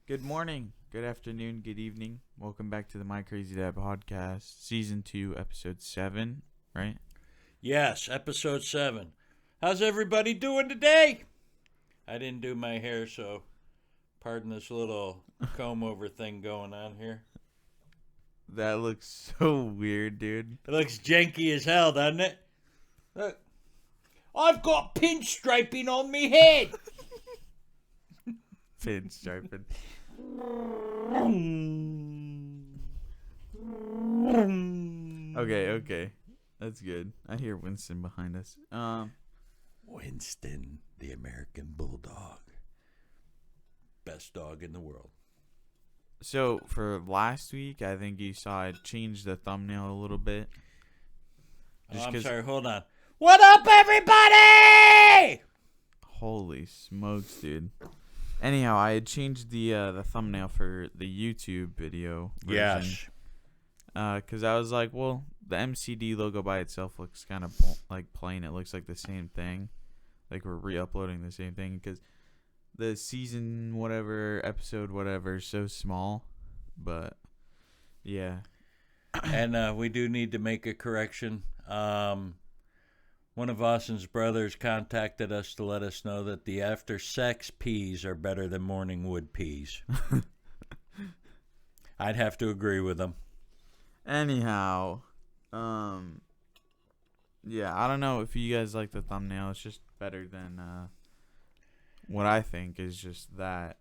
Good morning, good afternoon, good evening. Welcome back to the My Crazy Dad podcast, season 2, episode 7, right? Yes, episode 7. How's everybody doing today? I didn't do my hair, so pardon this little comb over thing going on here. That looks so weird, dude. It looks janky as hell, doesn't it? Look. I've got pinstriping on me head. Pinstriping. Okay. That's good. I hear Winston behind us. Winston, the American Bulldog. Best dog in the world. So, for last week, I think you saw I changed the thumbnail a little bit. I'm sorry, hold on. What up, everybody? Holy smokes, dude. Anyhow, I had changed the thumbnail for the YouTube video version. Yes. Because I was like, well, the MCD logo by itself looks kind of like plain. It looks like the same thing. Like we're re-uploading the same thing. Because the season whatever, episode whatever is so small. But, yeah. And we do need to make a correction. One of Austin's brothers contacted us to let us know that the after sex peas are better than morning wood peas. I'd have to agree with him. Anyhow, yeah, I don't know if you guys like the thumbnail. It's just better than what I think is just that.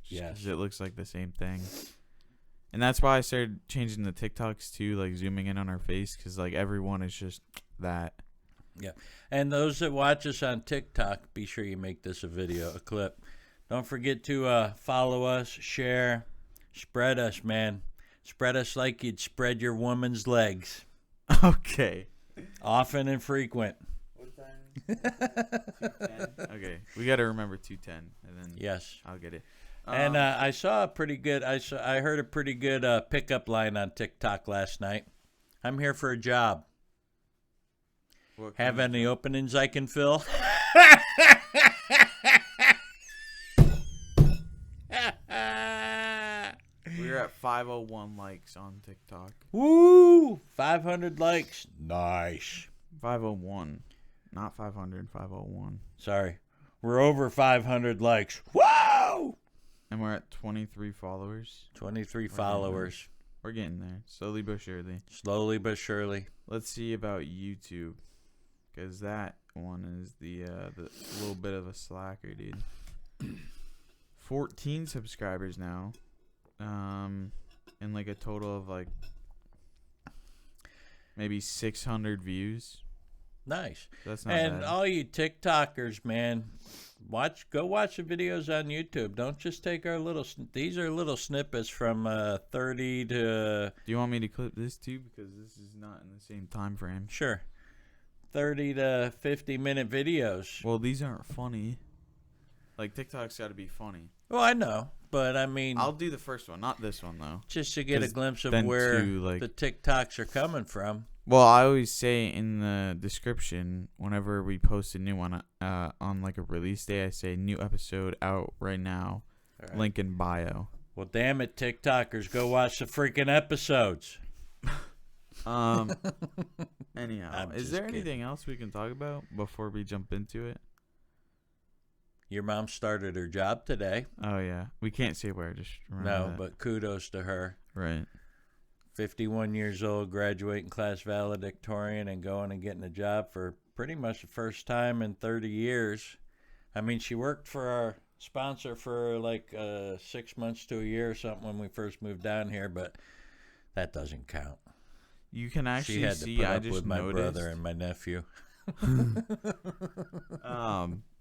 Yes. 'Cause it looks like the same thing. And that's why I started changing the TikToks too, like zooming in on our face, because like everyone is just that. Yeah. And those that watch us on TikTok, be sure you make this a video, a clip. Don't forget to follow us, share, spread us, man. Spread us like you'd spread your woman's legs. Okay. Often and frequent. What time? 2:10? Okay. We got to remember 2:10, and then Yes. I'll get it. And I saw a pretty good. I heard a pretty good pickup line on TikTok last night. I'm here for a job. Have any openings I can fill? We're at 501 likes on TikTok. Woo! 500 likes. Nice. 501, not 500. 501. Sorry, we're over 500 likes. Whoa! And we're at 23 followers. 23 followers. We're getting there, slowly but surely. Slowly but surely. Let's see about YouTube, because that one is the little bit of a slacker, dude. 14 subscribers now, and like a total of like maybe 600 views. Nice. That's not And bad. all you TikTokers, man, go watch the videos on YouTube. Don't just take our these are little snippets from 30 to Do you want me to clip this too, because this is not in the same time frame? sure 30 to 50-minute videos. Well, these aren't funny. Like, TikTok's got to be funny. Well, I know, but I mean, I'll do the first one, not this one though. just to get a 'cause glimpse of then where too, like- the TikToks are coming from. Well, I always say in the description whenever we post a new one on like a release day, I say new episode out right now. All right. Link in bio. Well, damn it, TikTokers, go watch the freaking episodes. Anyhow, I'm is just there kidding. anything else we can talk about before we jump into it? Your mom started her job today. Oh yeah, we can't say where. Just remember No, that. but kudos to her. Right. 51 years old, graduating class valedictorian, and going and getting a job for pretty much the first time in 30 years. I mean, she worked for our sponsor for like 6 months to a year or something when we first moved down here, but that doesn't count. You can She actually had to see. put I up just with my noticed. brother and my nephew.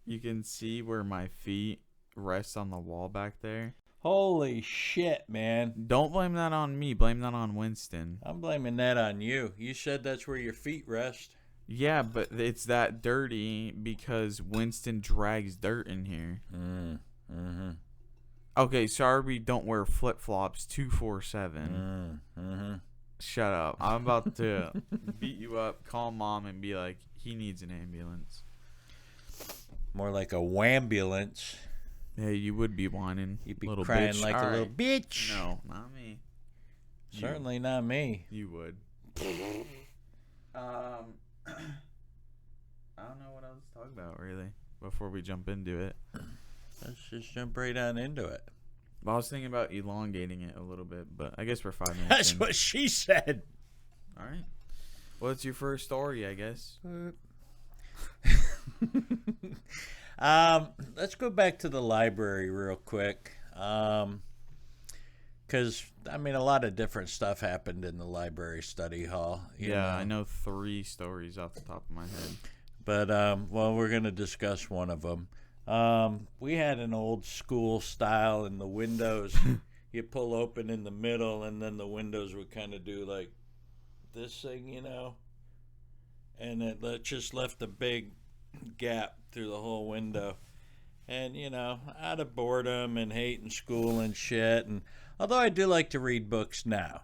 You can see where my feet rest on the wall back there. Holy shit, man. Don't blame that on me. Blame that on Winston. I'm blaming that on you. You said that's where your feet rest. Yeah, but it's that dirty because Winston drags dirt in here. Mm-hmm. Okay, sorry we don't wear flip-flops 247. Mm-hmm. Shut up. I'm about to beat you up, call mom, and be like, he needs an ambulance. More like a wambulance. Hey, you would be whining. You'd be little crying bitch. like All a little right. bitch. No, not me. Certainly not me. You would. I don't know what else to talk about really before we jump into it. Let's just jump right on into it. Well, I was thinking about elongating it a little bit, but I guess we're 5 minutes That's in. what she said. All right. Well, it's your first story, I guess. Let's go back to the library real quick. Because, I mean, a lot of different stuff happened in the library study hall. you know. I know 3 stories off the top of my head. But, well, we're going to discuss one of them. We had an old school style, and the windows you pull open in the middle, and then the windows would kind of do like this thing, you know? And it just left a big gap through the whole window. And, you know, out of boredom and hating school and shit. And although I do like to read books now,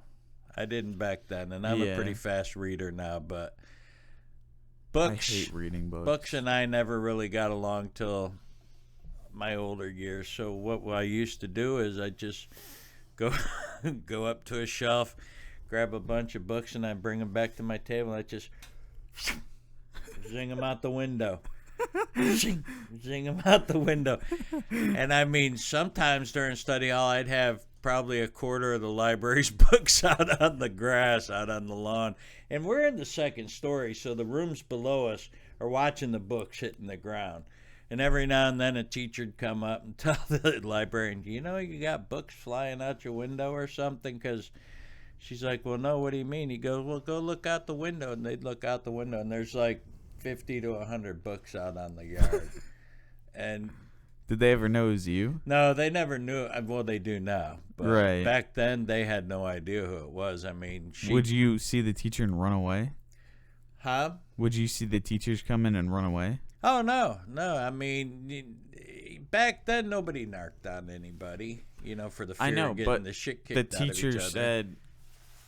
I didn't back then, and I'm a Yeah. pretty fast reader now. But I books, hate reading books. books, and I never really got along till my older years. So what I used to do is I just go go up to a shelf, grab a bunch of books, and I bring them back to my table. I just zing them out the window. Zing them out the window. And I mean, sometimes during study hall, I'd have probably a quarter of the library's books out on the grass, out on the lawn. And we're in the second story, so the rooms below us are watching the books hitting the ground. And every now and then a teacher'd come up and tell the librarian, "Do you know you got books flying out your window or something?" Because she's like, "Well, no, what do you mean?" He goes, "Well, go look out the window." And they'd look out the window, and there's like 50 to 100 books out on the yard. And Did they ever know it was you? no, they never knew. Well, they do now. But Right. back then, they had no idea who it was. I mean, Would you see the teacher and run away? Huh? Would you see the teachers come in and run away? Oh, no. I mean, back then, nobody narked on anybody, you know, for the fear I know, of getting but the shit The kicked out of each teacher other. said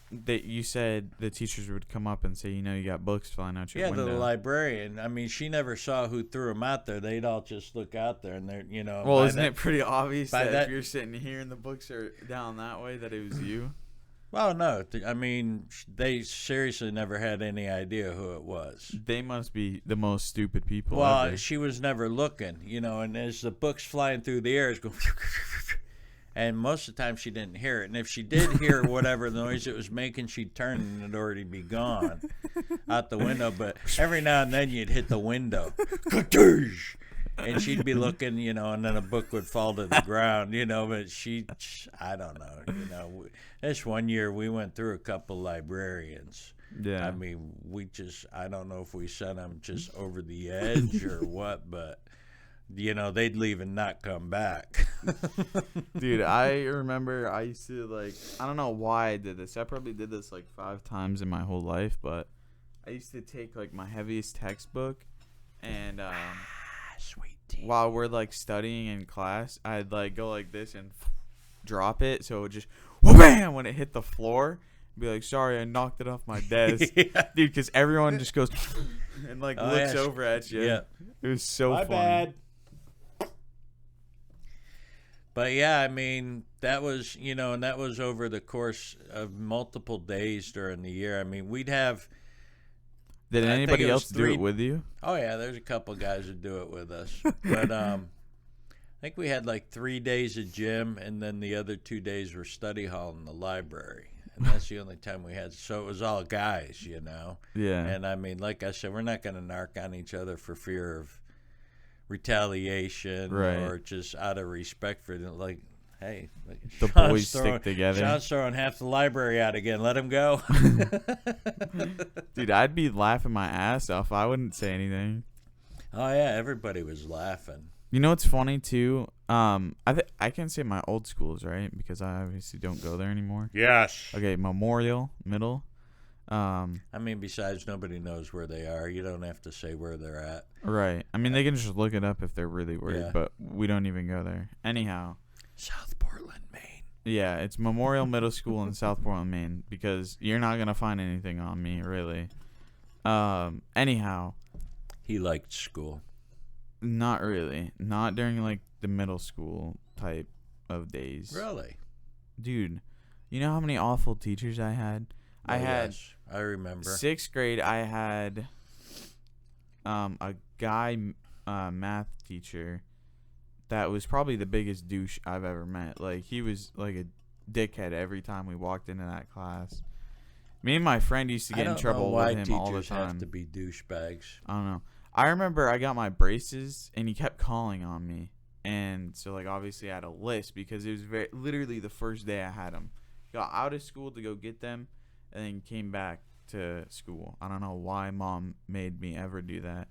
that you said the teachers would come up and say, you know, you got books flying out your Yeah, window. the librarian. I mean, she never saw who threw them out there. They'd all just look out there, and they're, you know. Well, by isn't it pretty obvious by that, that- if you're sitting here and the books are down that way, that it was you? Well, no. I mean, they seriously never had any idea who it was. They must be the most stupid people Well, ever. she was never looking, you know, and as the book's flying through the air, it's going, and most of the time she didn't hear it. And if she did hear whatever noise it was making, she'd turn and it'd already be gone out the window. But every now and then you'd hit the window, and she'd be looking, you know, and then a book would fall to the ground, you know. But I don't know, you know. This one year we went through a couple librarians. Yeah. I mean, I don't know if we sent them just over the edge or what, but, you know, they'd leave and not come back. Dude, I remember I used to, I don't know why I did this. I probably did this 5 times in my whole life, but I used to take, my heaviest textbook, and Sweet tea. while we're, studying in class, I'd, go like this and drop it, so it would just, wham, when it hit the floor. Be like, sorry, I knocked it off my desk. Yeah. Dude, because everyone just goes and looks yeah. over at you. Yeah. It was so My funny. bad. But yeah, I mean, that was, you know, and that was over the course of multiple days during the year. I mean, we'd have, Did I think anybody it was else do it with you? oh yeah, there's a couple guys that do it with us. But I think we had 3 days of gym, and then the other 2 days were study hall in the library. And that's the only time we had. So it was all guys, you know. Yeah. And I mean, like I said, we're not going to narc on each other for fear of retaliation Right. or just out of respect for them. Like, hey, The Sean's boys stick together. Sean's throwing half the library out again. Let him go. Dude, I'd be laughing my ass off. I wouldn't say anything. Oh yeah, everybody was laughing. You know what's funny too? I can say my old schools, right? Because I obviously don't go there anymore. Yes. Okay, Memorial, Middle. I mean, besides, nobody knows where they are. You don't have to say where they're at. Right. I mean, they can just look it up if they're really worried, Yeah. but we don't even go there. Anyhow, South Portland, Maine. yeah, it's Memorial Middle School in South Portland, Maine, because you're not going to find anything on me, really. Anyhow, He liked school. not really. Not during, the middle school type of days. Really? Dude, you know how many awful teachers I had? I had yes, I remember. 6th grade. I had a guy math teacher that was probably the biggest douche I've ever met. Like, he was like a dickhead every time we walked into that class. Me and my friend used to get in trouble with him all the time. Have to be douchebags. I don't know. I remember I got my braces and he kept calling on me. And so, like, obviously I had a list because it was literally the first day I had them. Got out of school to go get them and then came back to school. I don't know why mom made me ever do that.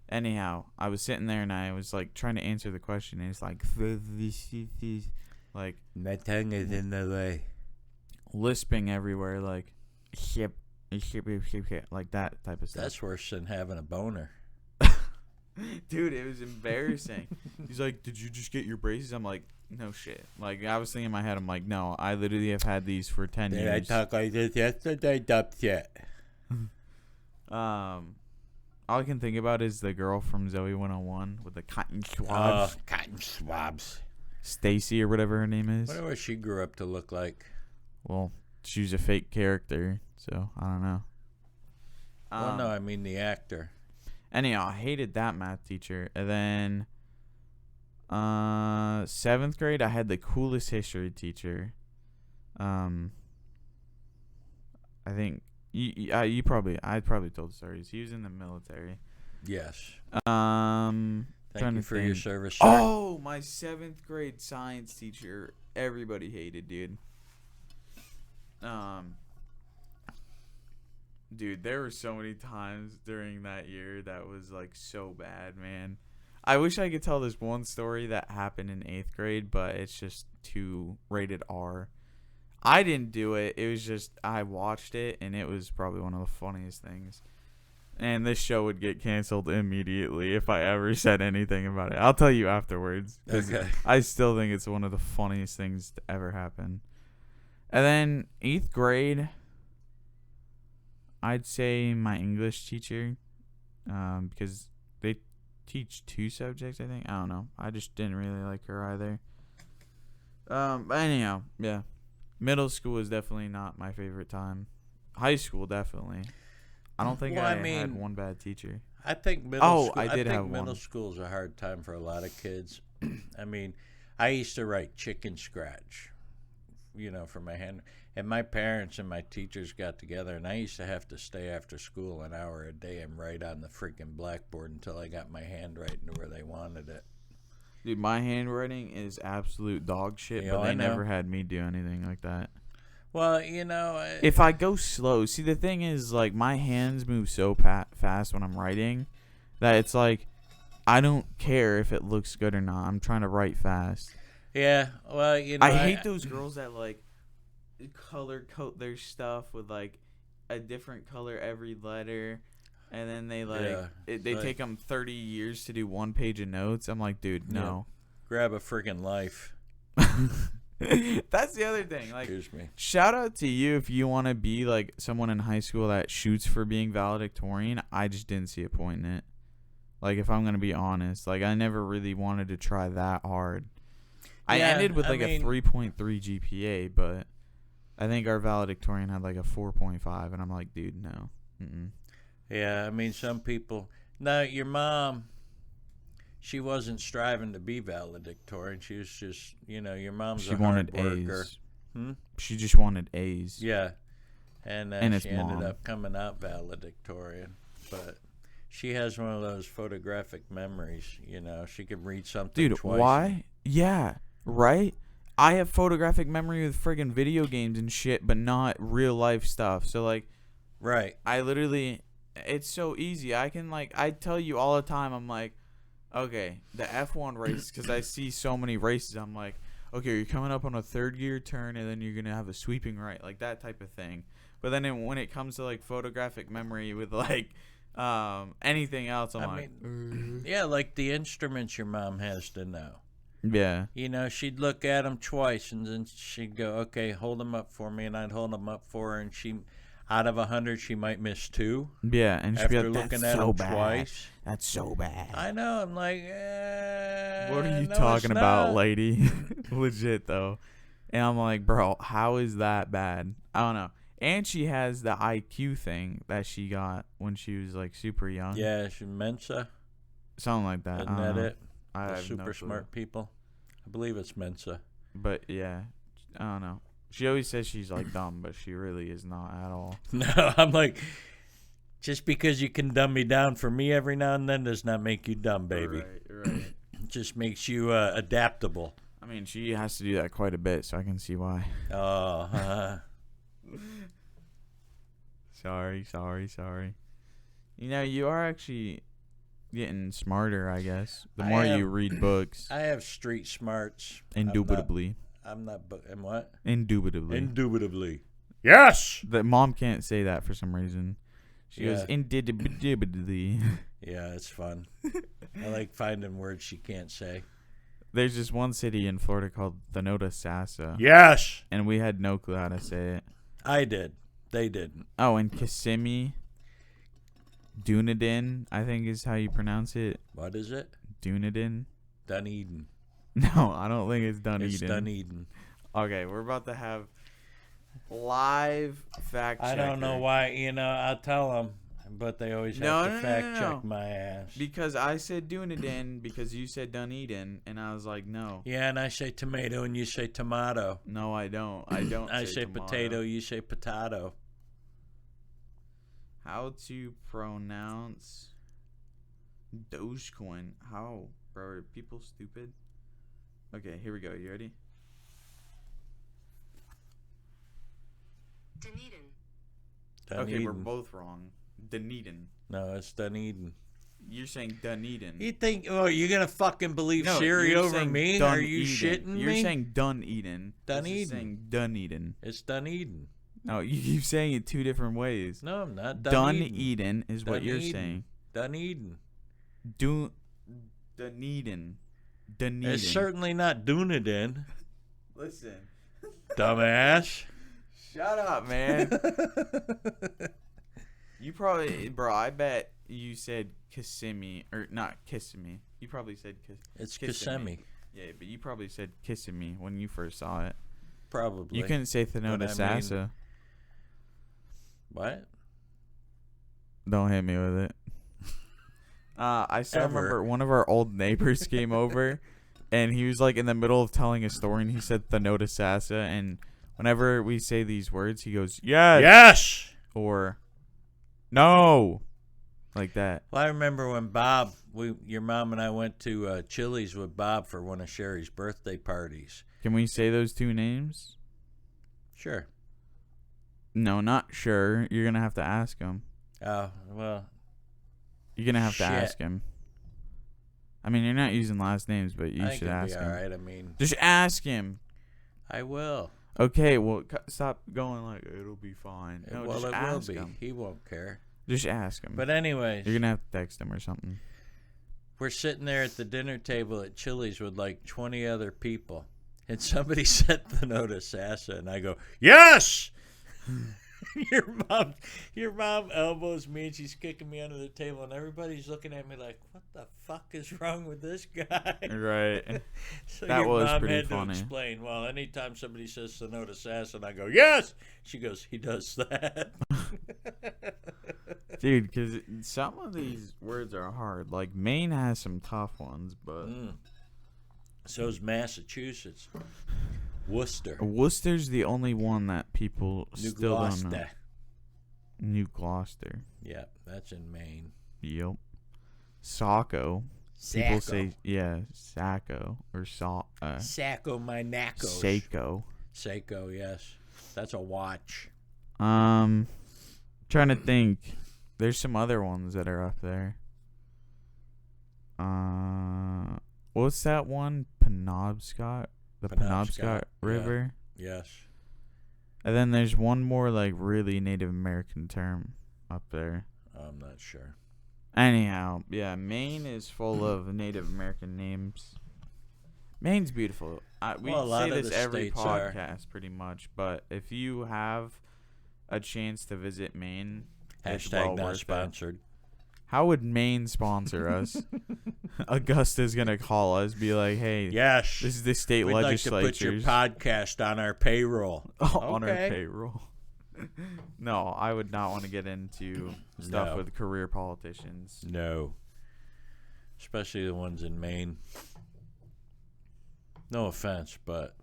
Anyhow, I was sitting there and I was, like, trying to answer the question. And it's like, my tongue is in the way. Lisping everywhere, like, like that type of stuff. That's worse than having a boner. Dude, it was embarrassing. He's like, did you just get your braces? I'm like, no shit. Like, I was thinking in my head, I'm like, no, I literally have had these for 10 Did years. I talk like this yesterday? Yet. All I can think about is the girl from Zoe 101 with the cotton Oh, swabs. cotton swabs. Stacy or whatever her name is. I wonder what she grew up to look like. Well, she was a fake character, so I don't know. Well, no, I mean the actor. Anyhow, I hated that math teacher. And then 7th grade, I had the coolest history teacher. I think I probably told the stories. He was in the military. Yes. Thank you for your service, sir. Oh, my 7th grade science teacher. Everybody hated, dude. Dude, there were so many times during that year that was, like, so bad, man. I wish I could tell this one story that happened in 8th grade, but it's just too rated R. I didn't do it. It was just I watched it, and it was probably one of the funniest things. And this show would get canceled immediately if I ever said anything about it. I'll tell you afterwards. Okay. I still think it's one of the funniest things to ever happen. And then 8th grade, I'd say my English teacher, because they teach 2 subjects, I think. I don't know. I just didn't really like her either. But anyhow, yeah. Middle school is definitely not my favorite time. High school, definitely. I don't think I had one bad teacher. I think middle school. I did have middle one. school is a hard time for a lot of kids. I mean, I used to write chicken scratch, for my hand. And my parents and my teachers got together, and I used to have to stay after school an hour a day and write on the freaking blackboard until I got my handwriting to where they wanted it. Dude, my handwriting is absolute dog shit, Yeah, but I they know. never had me do anything like that. Well, If I go slow, see, the thing is, like, my hands move so fast when I'm writing that it's like I don't care if it looks good or not. I'm trying to write fast. yeah, well, I hate those girls that, like, color code their stuff with, like, a different color every letter, and then they, like, they take them 30 years to do 1 page of notes. I'm like, dude, no. Grab a freaking life. That's the other thing. Like, Excuse me. shout out to you if you want to be, like, someone in high school that shoots for being valedictorian. I just didn't see a point in it. Like, if I'm going to be honest. Like, I never really wanted to try that hard. I ended with, like, a 3.3 GPA, but I think our valedictorian had, like, a 4.5, and I'm like, dude, no. Mm-mm. Yeah, I mean, some people. Now, your mom, she wasn't striving to be valedictorian. She was just, your mom's a hard worker. A's. She just wanted A's. Yeah, and it's she mom. ended up coming out valedictorian. But she has one of those photographic memories. She could read something Dude, twice. why? Yeah, right? I have photographic memory with friggin' video games and shit, but not real life stuff. So, like, Right. I literally, it's so easy. I can, like, I tell you all the time, I'm like, okay, the F1 race, because I see so many races, I'm like, okay, you're coming up on a 3rd gear turn, and then you're going to have a sweeping right, like that type of thing. But then when it comes to, like, photographic memory with, like, anything else, Yeah, like the instruments your mom has to know. Yeah. She'd look at them twice, and then she'd go, okay, hold them up for me, and I'd hold them up for her, and out of 100, she might miss 2. Yeah, and she'd be After like, looking "That's at so them bad. twice. That's so bad." I know. I'm like, What are you no, talking it's about, not. lady? Legit though. And I'm like, bro, how is that bad? I don't know. And she has the IQ thing that she got when she was like super young. Yeah, she Mensa. Something like that. Isn't I don't that know. it? I The have super no clue. smart people. I believe it's Mensa. But yeah, I don't know. She always says she's like dumb, but she really is not at all. No, I'm like, just because you can dumb me down for me every now and then does not make you dumb, baby. Right. It just makes you adaptable. I mean, she has to do that quite a bit, so I can see why. Oh, Sorry. You know, you are actually getting smarter, I guess. The I more am. you read books. I have street smarts. Indubitably. I'm not. And what? Indubitably. Indubitably. Yes. The mom can't say that for some reason. She goes, Yeah. indubitably. Yeah, it's fun. I like finding words she can't say. There's this one city in Florida called Thanota Sassa. Yes. And we had no clue how to say it. I did. They didn't. Oh, and Kissimmee. Dunedin, I think is how you pronounce it. What is it? Dunedin. Dunedin. No, I don't think it's Dunedin. It's Dunedin. Okay, we're about to have live fact checker. I don't know why. I'll tell them, but they always have to fact check my ass. Because I said Dunedin because you said Dunedin, and I was like, no. Yeah, and I say tomato and you say tomato. No, I don't. I don't. I say tomato. potato, you say potato. How to pronounce Dogecoin? How, bro? Are people stupid? Okay, here we go. You ready? Dunedin. Okay, we're both wrong. Dunedin. No, it's Dunedin. You're saying Dunedin. You think? Oh, you're gonna fucking believe No, Siri you're over saying me? Are you shitting me? You're saying Dunedin. Dunedin. This is saying Dunedin. It's Dunedin. No, you keep saying it two different ways. No, I'm not. Dunedin. Dunedin is what you're Dunedin. saying. Dunedin. Dunedin. Dunedin. It's certainly not Dunedin. Listen. Dumbass. Shut up, man. You probably, bro, I bet you said Kissimmee, or not Kissimmee. You probably said It's Kissimmee. Kissimmee. Yeah, but you probably said Kissimmee when you first saw it. Probably. You couldn't say Thanota But I mean- Sassa. What? Don't hit me with it. I still Ever. remember one of our old neighbors came over, and he was like in the middle of telling a story, and he said Thanota Sassa, and whenever we say these words, he goes, yes, Yes. or no, like that. Well, I remember when Bob, your mom and I went to Chili's with Bob for one of Sherry's birthday parties. Can we say those two names? Sure. No, not sure. You're going to have to ask him. Oh, well. You're going to have to Shit. ask him. I mean, you're not using last names, but you I think should it'll ask be him. all right. I mean, Just ask him. I will. Okay, well, stop going like, it'll be fine. No, well, just it will ask be. him. He won't care. Just ask him. But anyways, You're going to have to text him or something. we're sitting there at the dinner table at Chili's with like 20 other people. And somebody said Thanota Sassa, and I go, yes! Your mom elbows me, and she's kicking me under the table, and everybody's looking at me like, what the fuck is wrong with this guy? Right. So That your was mom pretty had funny. to explain, well, anytime somebody says Thanota Sassa, and I go, yes! She goes, he does that. Dude, because some of these words are hard. Like, Maine has some tough ones, but So's Massachusetts. Worcester. Worcester's the only one that people New still don't know. Gloucester. New Gloucester. Yeah, that's in Maine. Yep. Saco. People say, yeah, Saco or Sacco my knackos. Seiko. Seiko, yes. That's a watch. Trying to think. There's some other ones that are up there. What's that one? Penobscot? The Penobscot Penobscot, yeah. River? Yes. And then there's one more, like, really Native American term up there. I'm not sure. Anyhow, yeah, Maine is full of Native American names. Maine's beautiful. We Well, a lot say of this the every states are. podcast, pretty much. But if you have a chance to visit Maine, it's Hashtag well not worth it. sponsored. How would Maine sponsor us? Augusta's gonna call us, be like, "Hey, Yes. this is the state We'd like to put your legislatures podcast on our payroll. on our Okay. payroll." No, I would not want to get into stuff No. with career politicians. No. Especially the ones in Maine. No offense, but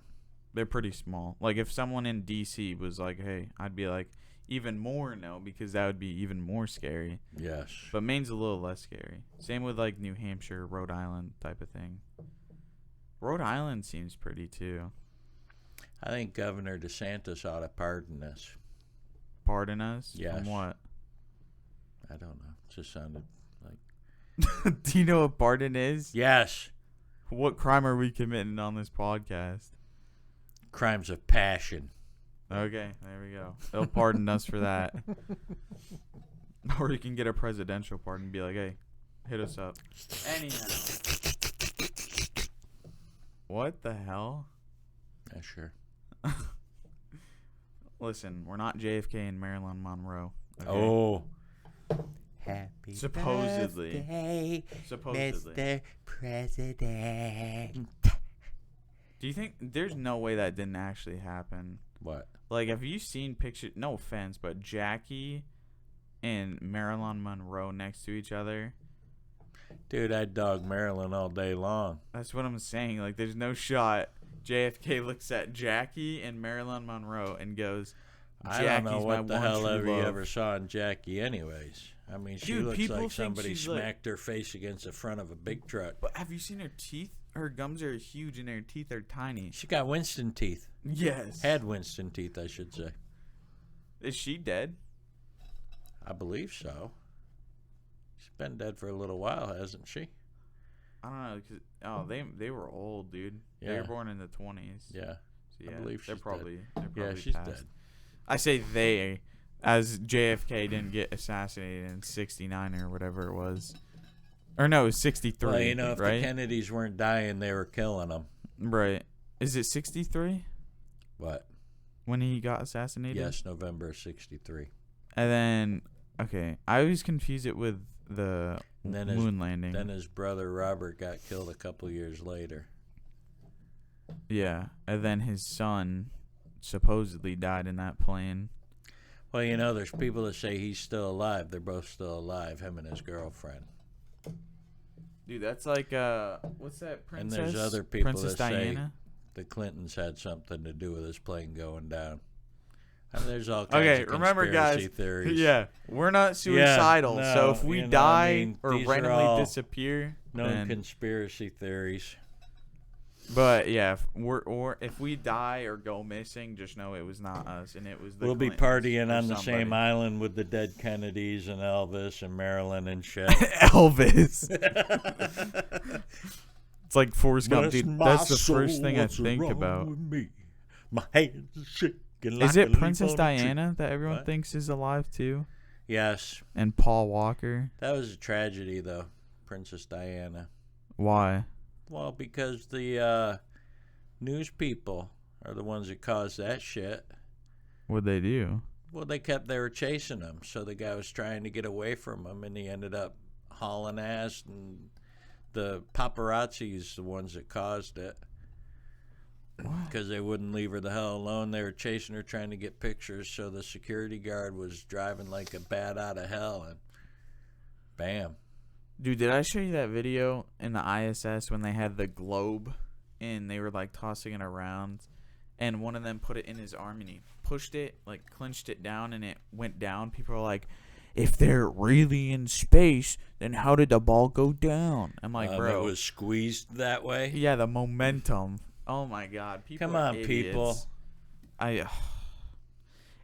They're pretty small. Like if someone in DC was like, "Hey," I'd be like, even more no, because that would be even more scary. yes. But Maine's a little less scary. Same with like New Hampshire, Rhode Island type of thing. Rhode Island seems pretty too. I think Governor DeSantis ought to pardon us. Pardon us? Yes. From what? I don't know. It just sounded like. Do you know what pardon is? Yes. What crime are we committing on this podcast? Crimes of passion. Okay, there we go. They'll pardon us for that. Or you can get a presidential pardon and be like, "Hey, hit us up." Anyhow. What the hell? Yeah, sure. Listen, we're not JFK and Marilyn Monroe. Okay? Oh. Happy Supposedly. birthday, Supposedly. Mr. President. Do you think there's no way that didn't actually happen? What? Like, have you seen pictures? No offense, but Jackie and Marilyn Monroe next to each other. Dude, I'd dog Marilyn all day long. That's what I'm saying. Like, there's no shot. JFK looks at Jackie and Marilyn Monroe and goes, I "Jackie's don't know my what the one hell true you love." ever saw in Jackie anyways. I mean, she Dude, looks people like think somebody she's like- smacked her face against the front of a big truck. But have you seen her teeth? Her gums are huge and her teeth are tiny. She got Winston teeth. Yes. Had Winston teeth, I should say. Is she dead? I believe so. She's been dead for a little while, hasn't she? I don't know. They were old, dude. They Yeah. were born in the 20s. Yeah. So, yeah, believe they're she's probably Yeah, she's past. dead. I say they, as JFK didn't get assassinated in '69 or whatever it was, or no, it was '63. Well, you know, if right? the Kennedys weren't dying, they were killing them. Right? Is it '63 What? when he got assassinated? Yes, November 63. And then, okay, I always confuse it with the And then moon landing. Then his brother Robert got killed a couple years later. Yeah, and then his son supposedly died in that plane. Well, you know, there's people that say he's still alive. They're both still alive, him and his girlfriend. Dude, that's like what's that princess? And there's other people Princess that say Diana. the Clintons had something to do with his plane going down. And there's all kinds Okay, of remember, conspiracy guys. theories. Yeah, we're not suicidal, no, so if we you know, die I mean, or these are randomly all disappear, Known then, conspiracy theories. but yeah, if we die or go missing, just know it was not us, and it was the We'll be Clintons partying or on the somebody. same island with the dead Kennedys and Elvis and Marilyn and shit. Elvis. It's like Forrest Gump, dude. That's the first thing I think about. My hands are shaking like Is a it leaf Princess on a tree. Diana that everyone What? thinks is alive too? Yes. And Paul Walker? That was a tragedy, though, Princess Diana. Why? Well, because the news people are the ones that caused that shit. What'd they do? Well, they were chasing him, so the guy was trying to get away from him, and he ended up hauling ass, and the paparazzi's the ones that caused it. Because they wouldn't leave her the hell alone. They were chasing her, trying to get pictures, so the security guard was driving like a bat out of hell, and bam. Dude, did I show you that video in the ISS when they had the globe and they were like tossing it around, and one of them put it in his arm and he pushed it, like clenched it down, and it went down? People are like, if they're really in space, then how did the ball go down? I'm like, bro. It was squeezed that way. Yeah, the momentum. Oh my God, people. Come are on, idiots. people.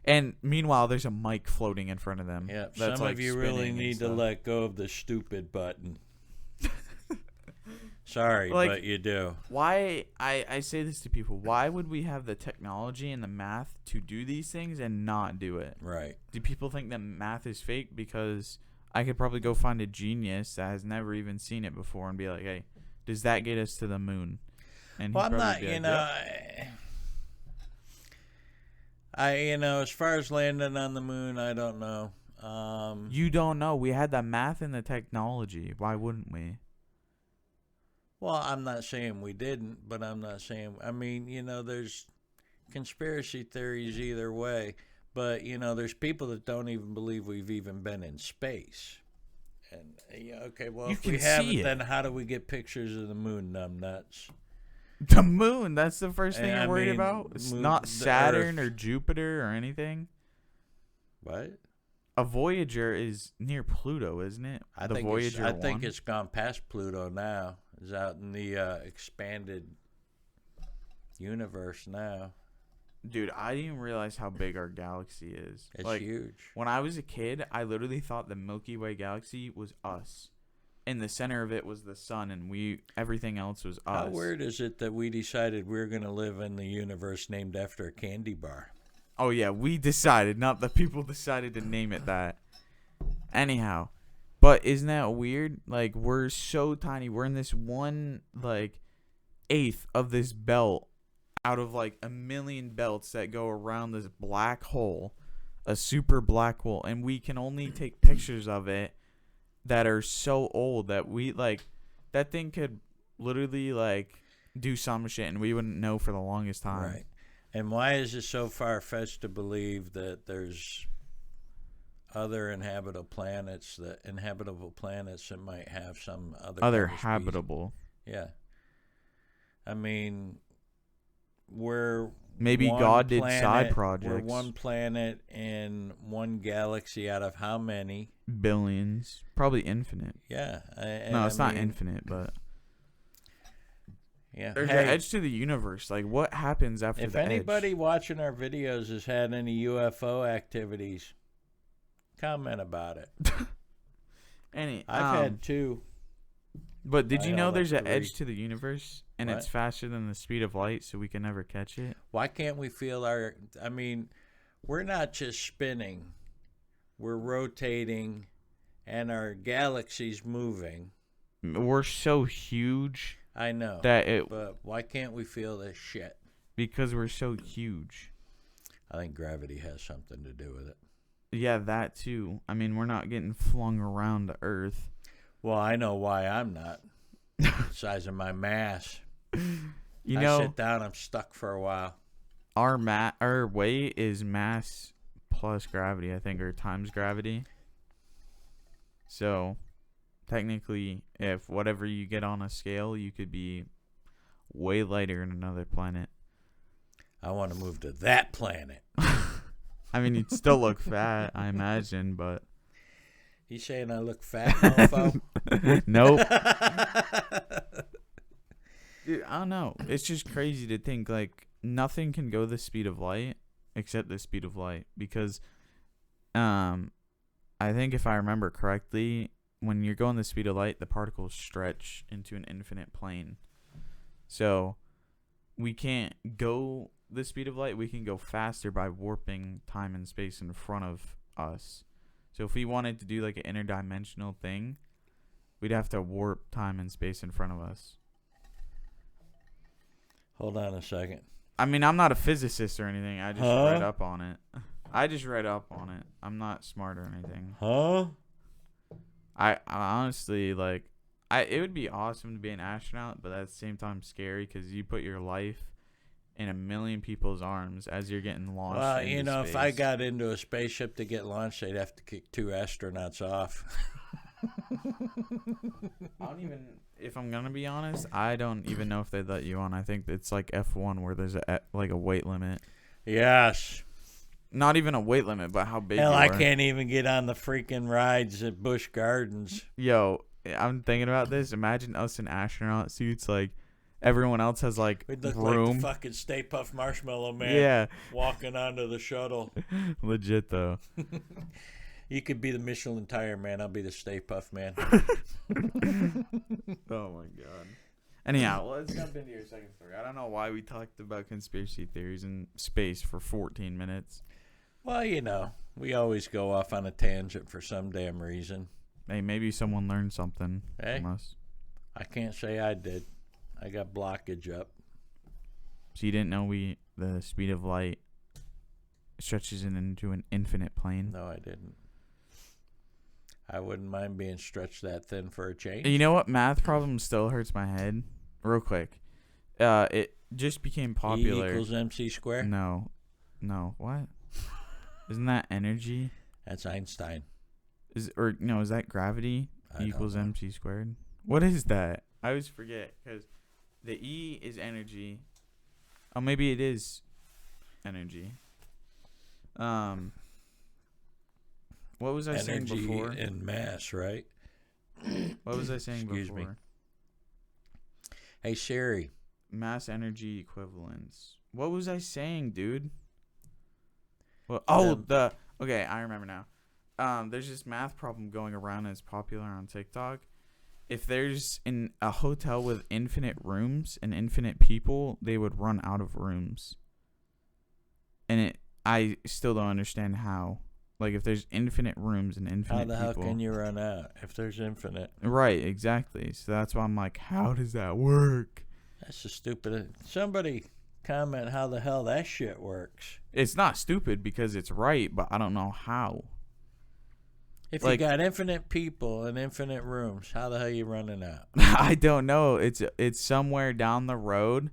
And meanwhile, there's a mic floating in front of them. Yeah, that's some like of you spinning really and need to stuff. let go of the stupid button. Sorry, Like, but you do. Why I say this to people? Why would we have the technology and the math to do these things and not do it? Right. Do people think that math is fake? Because I could probably go find a genius that has never even seen it before and be like, "Hey, does that get us to the moon?" And Well, he'd I'm probably not, be you like, know, "Yep." As far as landing on the moon, I don't know. You don't know. We had the math and the technology. Why wouldn't we? Well, I'm not saying we didn't, but I'm not saying. I mean, there's conspiracy theories either way, but there's people that don't even believe we've even been in space. And okay, well, You if we can see haven't, it. then how do we get pictures of the moon, numbnuts? The moon. That's the first thing I you're worried mean, about. It's moon- not the Saturn Earth. or Jupiter or anything. What? A Voyager is near Pluto, isn't it? I the think Voyager I think 1? it's gone past Pluto now. It's out in the expanded universe now. Dude, I didn't realize how big our galaxy is. It's like, huge. when I was a kid, I literally thought the Milky Way galaxy was us. In the center of it was the sun, and everything else was us. How weird is it that we decided we're going to live in the universe named after a candy bar? Oh yeah, we decided, not the people decided to name it that. Anyhow, but isn't that weird? Like, we're so tiny. We're in this one, like, eighth of this belt out of, like, a million belts that go around this black hole, a super black hole, and we can only take pictures of it that are so old that we, like, that thing could literally, like, do some shit and we wouldn't know for the longest time. Right. And why is it so far-fetched to believe that there's other inhabitable planets that might have some other kind of species? Habitable. Yeah. I mean, we're Maybe one God did planet- side projects. We're one planet in one galaxy out of how many? Billions. Probably infinite. Yeah. No, it's not infinite, but Yeah. there's Hey, an edge to the universe. Like, what happens after if the anybody edge? watching our videos has had any UFO activities, comment about it. I've had two. But did I you know know like there's an 3. edge to the universe, and What? it's faster than the speed of light, so we can never catch it? Why can't we feel our? I mean, we're not just spinning; we're rotating, and our galaxy's moving. We're so huge I know, that but why can't we feel this shit? because we're so huge. I think gravity has something to do with it. Yeah, that too. I mean, we're not getting flung around the Earth. Well, I know why I'm not. The size of my mass. You I know, sit down, I'm stuck for a while. our weight is mass plus gravity, I think, or times gravity. So, technically, if whatever you get on a scale, you could be way lighter in another planet. I want to move to that planet. I mean, you'd still look fat, I imagine, but You saying I look fat, mofo? nope. Dude, I don't know. It's just crazy to think, like, nothing can go the speed of light except the speed of light, because I think if I remember correctly, when you're going the speed of light, the particles stretch into an infinite plane. So we can't go the speed of light. We can go faster by warping time and space in front of us. So if we wanted to do like an interdimensional thing, we'd have to warp time and space in front of us. Hold on a second. I mean, I'm not a physicist or anything. I just Huh? read up on it. I'm not smart or anything. Huh? I honestly, like, it would be awesome to be an astronaut, but at the same time scary, because you put your life in a million people's arms as you're getting launched Well, into if I space. got into a spaceship to get launched, they'd have to kick 2 astronauts off. I don't even, if I'm gonna be honest, I don't even know if they'd let you on. I think it's like F1 where there's a weight limit. Yes. Not even a weight limit, but how big Hell, you I are. can't even get on the freaking rides at Busch Gardens. Yo, I'm thinking about this. Imagine us in astronaut suits, like everyone else has like We'd look room. like the fucking Stay Puft Marshmallow Man Yeah, walking onto the shuttle. legit though. You could be the Michelin Tire Man. I'll be the Stay Puft Man. Oh my god. Anyhow, let's jump into your second story. I don't know why we talked about conspiracy theories in space for 14 minutes. Well, we always go off on a tangent for some damn reason. Hey, maybe someone learned something Hey. from us. I can't say I did. I got blockage up. So you didn't know the speed of light stretches it into an infinite plane. No, I didn't. I wouldn't mind being stretched that thin for a change. You know what math problem still hurts my head? Real quick. It just became popular. E equals MC squared? No. What? Isn't that energy? That's Einstein. Is that gravity? I don't Equals know. MC squared? What is that? I always forget because the E is energy. Oh, maybe it is energy. What was I saying Energy before? and mass, right? What was I saying Excuse before? me. Hey, Siri. Mass energy equivalence. What was I saying, dude? Well, okay, I remember now. There's this math problem going around and it's popular on TikTok. If there's a hotel with infinite rooms and infinite people, they would run out of rooms. And I still don't understand how. Like, if there's infinite rooms and infinite people. How the hell can you run out if there's infinite? Right, exactly. So that's why I'm like, how does that work? That's the stupid. Somebody comment how the hell that shit works. It's not stupid because it's right, but I don't know how. If Like- you got infinite people and infinite rooms, how the hell you running out? I don't know. It's somewhere down the road.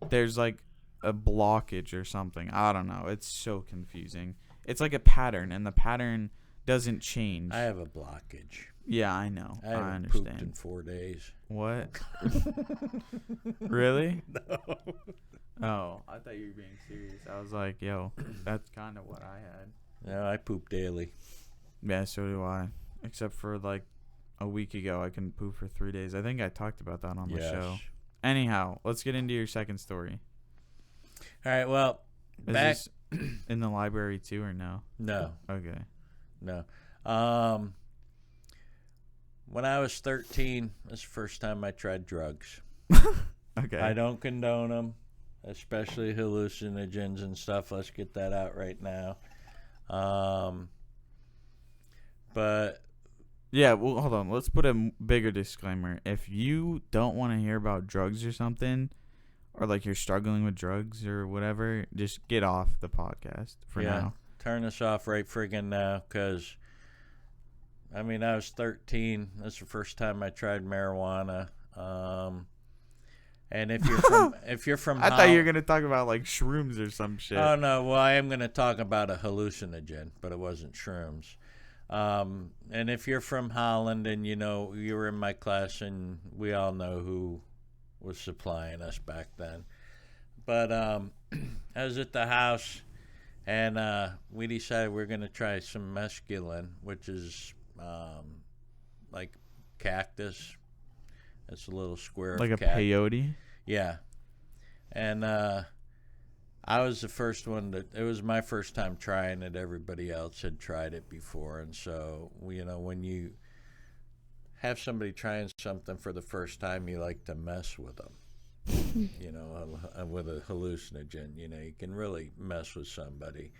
There's like a blockage or something. I don't know. It's so confusing. It's like a pattern, and the pattern doesn't change. I have a blockage. Yeah, I know. I I haven't pooped in understand. 4 days. What? Really? No. Oh, I thought you were being serious. I was like, yo, that's kind of what I had. No, I poop daily. Yeah, so do I. Except for like a week ago, I couldn't poop for 3 days. I think I talked about that on the show. Anyhow, let's get into your second story. All right, well, Is back. this in the library too, or no? No, Okay. no. When I was 13, that's the first time I tried drugs. Okay. I don't condone them, especially hallucinogens and stuff. Let's get that out right now. But Yeah, well, hold on. Let's put a bigger disclaimer. If you don't want to hear about drugs or something, or like you're struggling with drugs or whatever, just get off the podcast for now. turn us off right friggin' now, because, I mean, I was 13. That's the first time I tried marijuana. And if you're from I thought you were going to talk about like shrooms or some shit. Oh, no. Well, I am going to talk about a hallucinogen, but it wasn't shrooms. And if you're from Holland and, you know, you were in my class, and we all know who was supplying us back then. But I was at the house, and we decided we were going to try some mescaline, which is like cactus. It's a little square like of a cactus. peyote? Yeah. And I was the first one it was my first time trying it. Everybody else had tried it before. And so, you know, when you have somebody trying something for the first time, you like to mess with them. You know, with a hallucinogen, you know, you can really mess with somebody.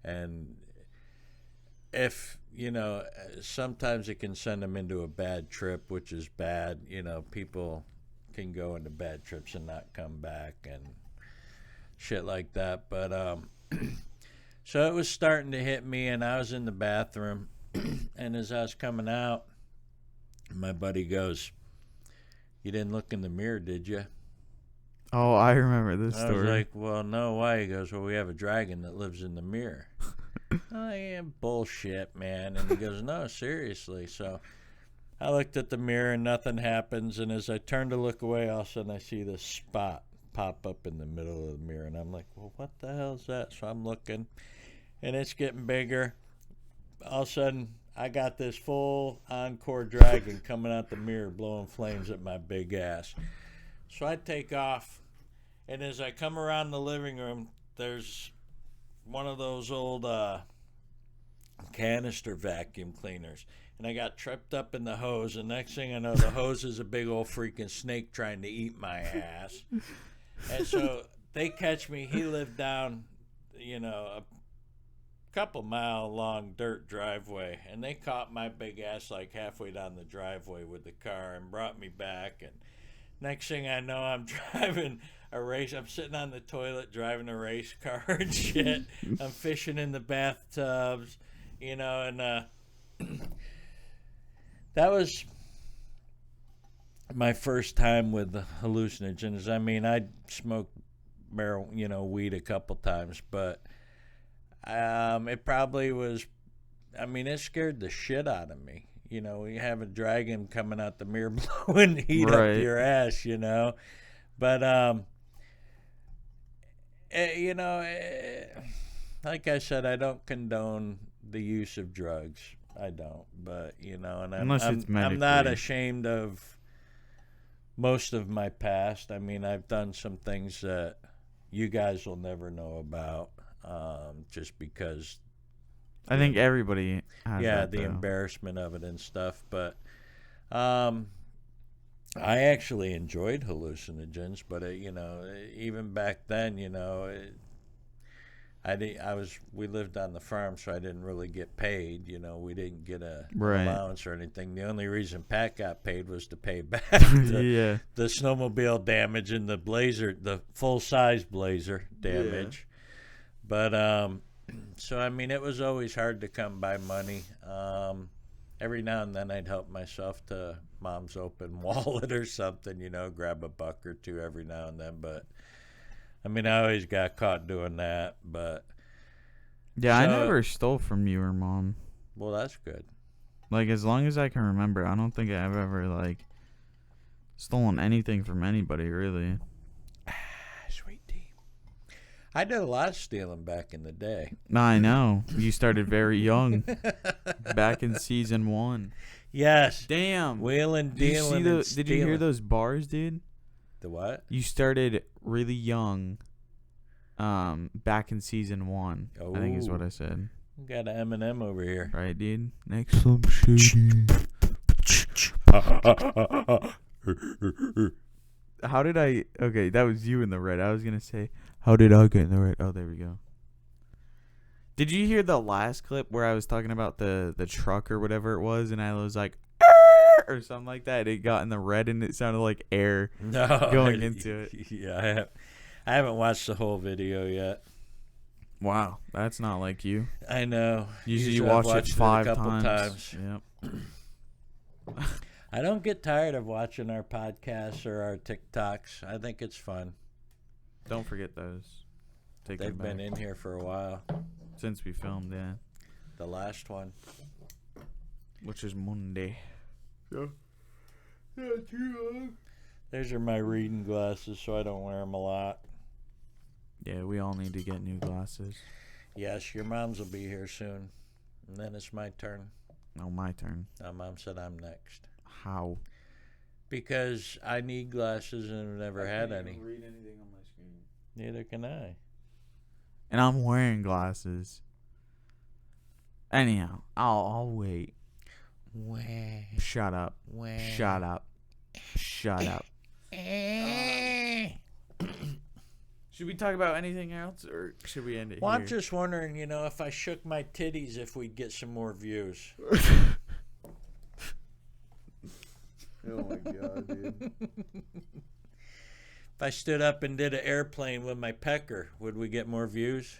And if, you know, sometimes it can send them into a bad trip, which is bad. You know, people can go into bad trips and not come back and shit like that. But so it was starting to hit me, and I was in the bathroom, and as I was coming out, my buddy goes, "You didn't look in the mirror, did you?" Oh, I remember this I story. was like, "Well, no, why?" He goes, "Well, we have a dragon that lives in the mirror." Oh, yeah, bullshit, man. And he goes, "No, seriously." So I looked at the mirror and nothing happens. And as I turn to look away, all of a sudden I see this spot pop up in the middle of the mirror. And I'm like, well, what the hell is that? So I'm looking, and it's getting bigger. All of a sudden, I got this full Encore dragon coming out the mirror, blowing flames at my big ass. So I take off. And as I come around the living room, there's one of those old canister vacuum cleaners. And I got tripped up in the hose. And next thing I know, the hose is a big old freaking snake trying to eat my ass. And so they catch me. He lived down, you know, a couple mile long dirt driveway. And they caught my big ass like halfway down the driveway with the car and brought me back. And next thing I know, I'm driving a race. I'm sitting on the toilet driving a race car and shit. I'm fishing in the bathtubs, you know, and that was my first time with the hallucinogens. I mean, I smoked marijuana, you know, weed a couple times, but it probably was. I mean, it scared the shit out of me. You know, you have a dragon coming out the mirror blowing heat Right. up your ass, you know. But you know, like I said, I don't condone the use of drugs. I don't, but you know, and Unless it's I'm not medically. ashamed of most of my past. I mean, I've done some things that you guys will never know about, just because. I think everybody has Yeah, that, the though. embarrassment of it and stuff. But I actually enjoyed hallucinogens, but you know, even back then, you know, we lived on the farm, so I didn't really get paid. You know, we didn't get an Right. allowance or anything. The only reason Pat got paid was to pay back Yeah. the snowmobile damage and the Blazer, the full size Blazer damage. But so I mean, it was always hard to come by money. Every now and then I'd help myself to mom's open wallet or something, you know, grab a buck or two every now and then. But I mean, I always got caught doing that. But Yeah, I So- never stole from you or mom. well, that's good. Like, as long as I can remember, I don't think I've ever, like, stolen anything from anybody, really. Sweet tea. I did a lot of stealing back in the day. I know. You started very young. Back in season 1. Yes, Damn. wheeling, Did you, dealing, see and did you hear stealing. those bars, dude? The what? You started really young. Back in season 1. I think is what Oh. I said. We got an Eminem over here. Right, dude? Next Slim Shady. How did I... Okay, that was you in the red. I was going to say, how did I get in the red? Oh, there we go. Did you hear the last clip where I was talking about the truck or whatever it was, and I was like, "Arr!" or something like that? It got in the red, and it sounded like air. No, Going into it. Yeah, I haven't watched the whole video yet. Wow, that's not like you. I know. Usually you I've watch it watched 5 a couple times. Yep. I don't get tired of watching our podcasts or our TikToks. I think it's fun. Don't forget those. Take They've them back. been in here for a while. Since we filmed, yeah. The last one. Which is Monday. Yeah. Not too long. Those are my reading glasses, so I don't wear them a lot. Yeah, we all need to get new glasses. Yes, your mom's will be here soon. And then it's my turn. Oh, my turn. Mom said I'm next. How? Because I need glasses and I've never had any. Read anything on my screen. Neither can I. And I'm wearing glasses. Anyhow, I'll wait. Shut up. Shut up. Shut up. Should we talk about anything else, or should we end it Well, I'm here? just wondering, you know, if I shook my titties, if we'd get some more views. Oh my god, dude. If I stood up and did an airplane with my pecker, would we get more views?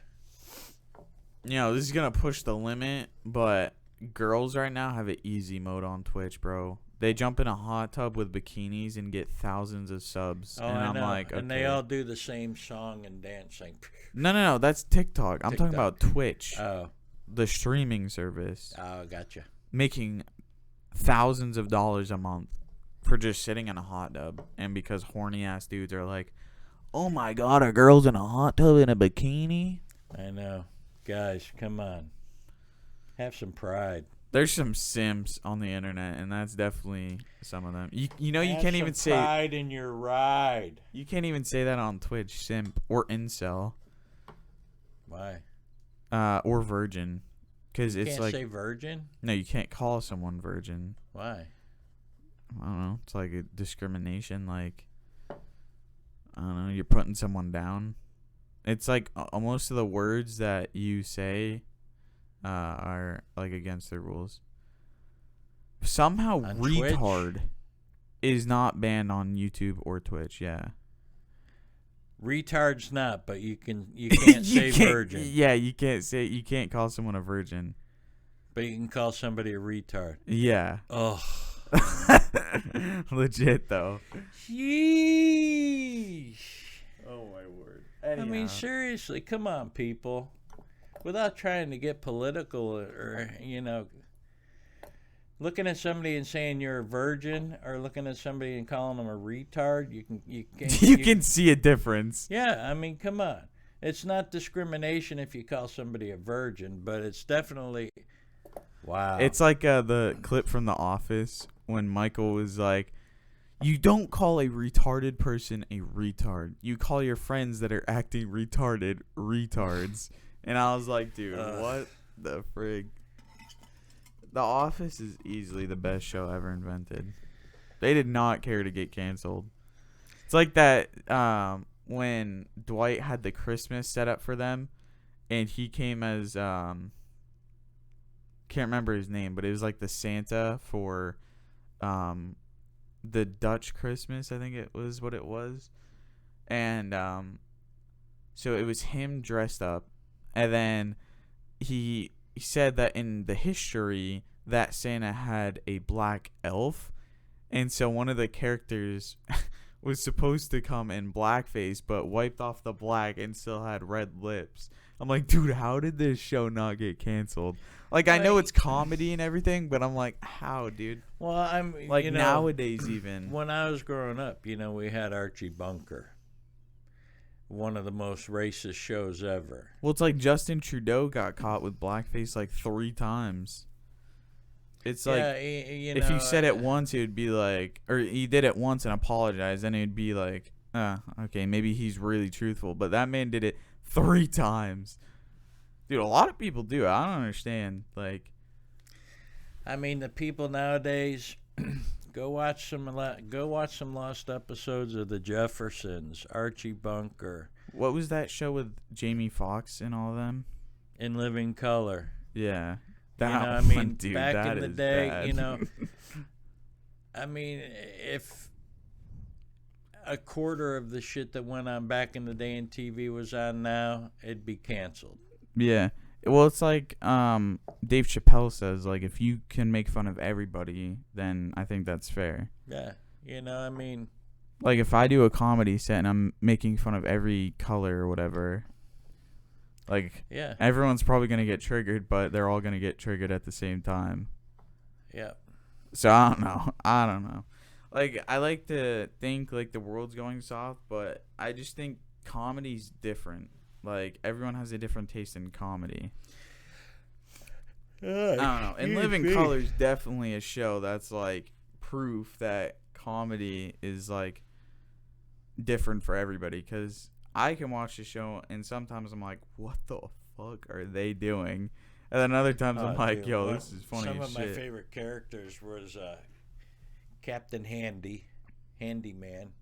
You know, this is gonna push the limit, but girls right now have an easy mode on Twitch, bro. They jump in a hot tub with bikinis and get thousands of subs. Oh, and I I'm know. like, And they okay. all do the same song and dancing. No, that's TikTok. I'm talking TikTok. about Twitch, Oh, the streaming service, gotcha. making thousands of dollars a month for just sitting in a hot tub. And because horny ass dudes are like, oh my god, a girl's in a hot tub in a bikini? I know. Guys, come on. Have some pride. There's some simps on the internet, and that's definitely some of them. You know, you Have can't some even say pride in your ride. you can't even say that on Twitch, simp or incel, Why? or virgin, because You it's can't like say virgin? no, you can't call someone virgin. Why? I don't know. It's like a discrimination. Like, I don't know. You're putting someone down. It's like most of the words that you say are like against the rules. Somehow, On retard is not banned on YouTube or Twitch. Yeah. Retard's not, but you can't say virgin. Yeah, you can't call someone a virgin. But you can call somebody a retard. Yeah. Oh. Legit though. Yeesh. Oh my word. I mean, seriously, come on, people. Without trying to get political or, looking at somebody and saying you're a virgin, or looking at somebody and calling them a retard, you can see a difference. Yeah, I mean, come on. It's not discrimination if you call somebody a virgin, but it's definitely wow. It's like the clip from The Office when Michael was like, "You don't call a retarded person a retard. You call your friends that are acting retarded retards." And I was like, dude, what the frig? The Office is easily the best show ever invented. They did not care to get canceled. It's like that when Dwight had the Christmas set up for them, and he came as can't remember his name, but it was like the Santa for the Dutch Christmas, I think it was what it was. And so it was him dressed up, and then he said that in the history that Santa had a black elf, and so one of the characters was supposed to come in blackface but wiped off the black and still had red lips. I'm like, dude, how did this show not get canceled? Like, I know it's comedy and everything, but I'm like, how, dude? Well, I'm like, nowadays even. When I was growing up, we had Archie Bunker. One of the most racist shows ever. Well, it's like Justin Trudeau got caught with blackface like 3 times. It's like, if you said it once, it would be like, or he did it once and apologized, then it'd be like, okay, maybe he's really truthful. But that man did it 3 times. Dude, a lot of people do. I don't understand. Like, I mean, the people nowadays, go watch some lost episodes of The Jeffersons, Archie Bunker. What was that show with Jamie Foxx and all of them? In Living Color. Yeah. That one, dude, back that in the is day, bad. I mean, if a quarter of the shit that went on back in the day in TV was on now, it'd be canceled. Yeah. Well, it's like Dave Chappelle says, like, if you can make fun of everybody, then I think that's fair. Yeah. I mean, like, if I do a comedy set and I'm making fun of every color or whatever, like, yeah, everyone's probably going to get triggered, but they're all going to get triggered at the same time. Yeah. So, I don't know. Like, I like to think, like, the world's going soft, but I just think comedy's different. Like, everyone has a different taste in comedy. I don't know. And Living Color's definitely a show that's, like, proof that comedy is, like, different for everybody. Because I can watch the show, and sometimes I'm like, what the fuck are they doing? And then other times I'm like, yo, this is funny as shit. Some of my favorite characters was Captain Handyman.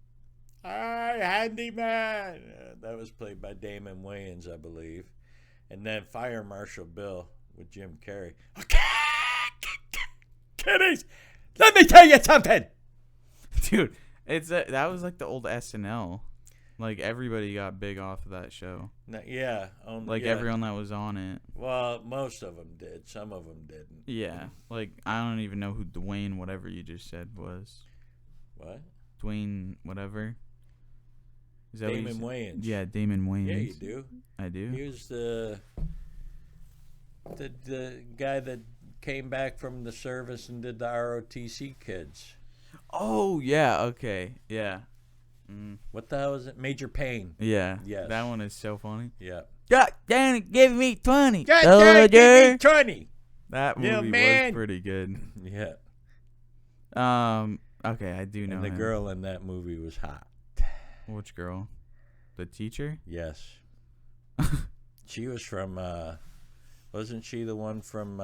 Hi, Handyman. That was played by Damon Wayans, I believe. And then Fire Marshal Bill with Jim Carrey. Okay, kiddies, let me tell you something. Dude, that was like the old SNL. Like, everybody got big off of that show. Yeah. Everyone that was on it. Well, most of them did. Some of them didn't. Yeah. Like, I don't even know who Dwayne whatever you just said was. What? Dwayne whatever. Is that Damon Wayans. Yeah, Damon Wayans. Yeah, you do. I do. He was the guy that came back from the service and did the ROTC kids. Oh, yeah. Okay. Yeah. What the hell is it? Major Payne. Yeah. Yes. That one is so funny. Yeah. God damn it, give me 20. God damn it, give me 20. That movie was pretty good. Yeah. Okay, I do know. And the girl in that movie was hot. Which girl? The teacher? Yes. She was from, wasn't she the one from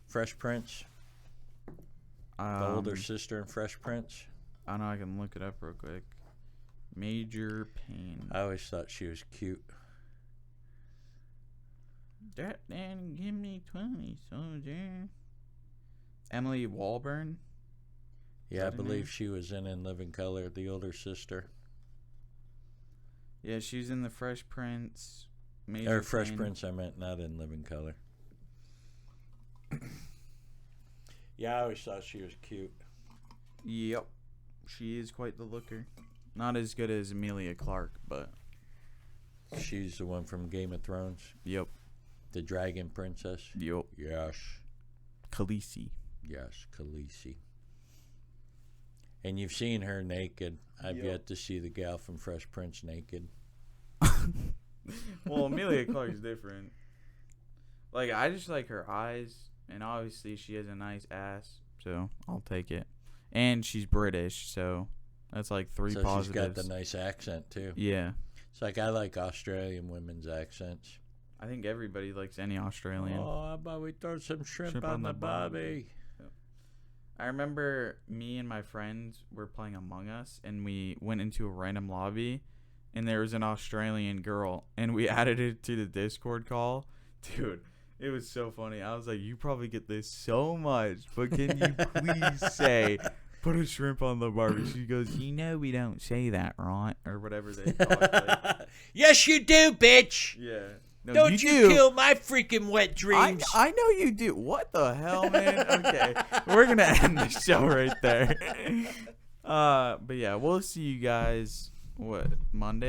Fresh Prince? The older sister in Fresh Prince? I know, I can look it up real quick. Major Payne. I always thought she was cute. That man, give me 20, soldier. Emily Walburn? Yeah, I believe she was in Living Color, the older sister. Yeah, she's in the Fresh Prince. Or Fresh Prince, I meant, not in Living Color. Yeah, I always thought she was cute. Yep. She is quite the looker. Not as good as Emilia Clarke, but... She's the one from Game of Thrones. Yep. The Dragon Princess. Yep. Yes. Khaleesi. Yes, Khaleesi. And you've seen her naked. I've yet to see the gal from Fresh Prince naked. Well, Emilia Clarke's different. Like, I just like her eyes, and obviously she has a nice ass, so I'll take it. And she's British, so that's like three positives. She's got the nice accent, too. Yeah. It's like I like Australian women's accents. I think everybody likes any Australian. Oh, how about we throw some shrimp on the barbie? I remember me and my friends were playing Among Us, and we went into a random lobby, and there was an Australian girl, and we added it to the Discord call. Dude, it was so funny. I was like, you probably get this so much, but can you please say, put a shrimp on the barbie? She goes, you know we don't say that, right? Or whatever they talk like. Yes, you do, bitch. Yeah. No, don't you kill my freaking wet dreams. I know you do. What the hell, man? Okay. We're going to end the show right there. But yeah, we'll see you guys, Monday?